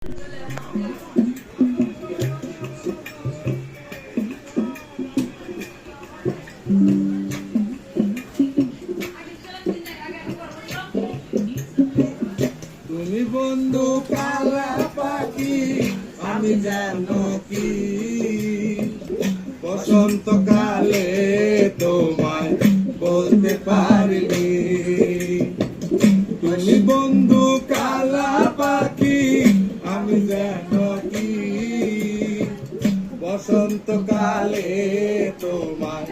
তুমি বন্ধু কালা পাখি, আমি জানো কি বসন্তকালে তোমায় বলতে পারিনি। তুমি বন্ধু কালা পাখি, আমি জানো কি বসন্তকালে তোমায়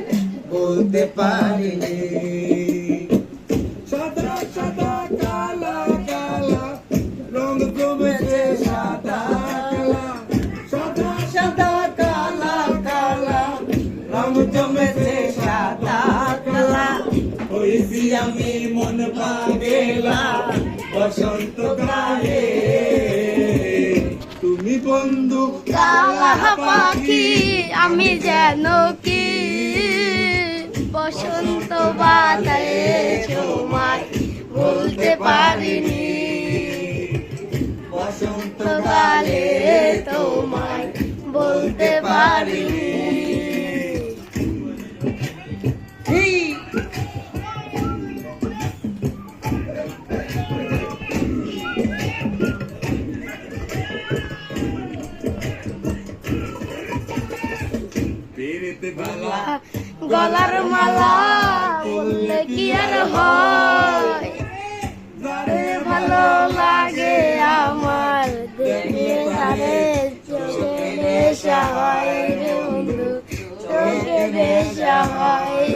বলতে পারিনি। সাদা সাদা কালা কালা রং জমেছে সাদা কালা, সাদা সাদা কালা কালা রং জমেছে সাদা কালা। হয়েছি আমি মন পাগলা বসন্তকালে। তুমি বন্ধু কালা পাখি, আমি যেন কি বসন্ত বাতালে তোমায় বলতে পারিনি। বসন্তকালে তোমায় বলতে পারিনি। গলার মালা বললে কি আর হয়, ভালো লাগে আমার দেখে তারে চোখে নেশা হয় রে বন্ধু, চোখে নেশা হয়।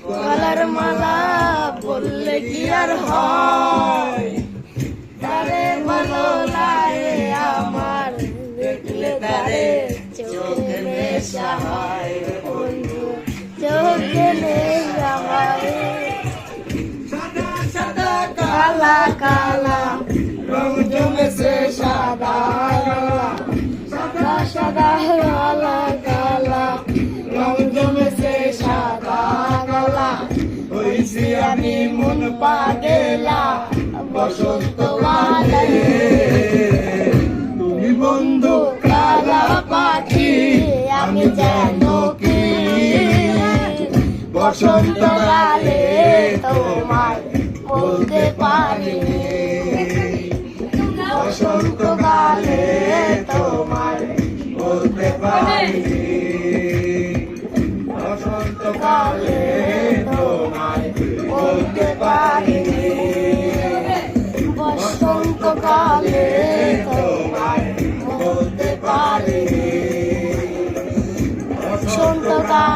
গলার মালা বললে কি আর হয়, তারে ভালো লাগে আমার দেখলে তারে চোখে নেশা হয় রে বন্ধু, চোখে নেশা হয়। সাদা সাদা কালা কালা রং জমেছে সাদা কালা, সাদা সাদা কালা কালা রং জমেছে সাদা কালা। হয়েছি আমি মন পাগলা বসন্তকালে। তুমি বন্ধু কালা পাখি, আমি যেন কি বসন্তকালে তোমায় বলতে পারিনি। বসন্তকালে তোমায় বলতে পারিনি। বসন্তকালে তোমায় বলতে পারিনি। বসন্তকালে তোমায় বলতে পারিনি। বসন্তকালে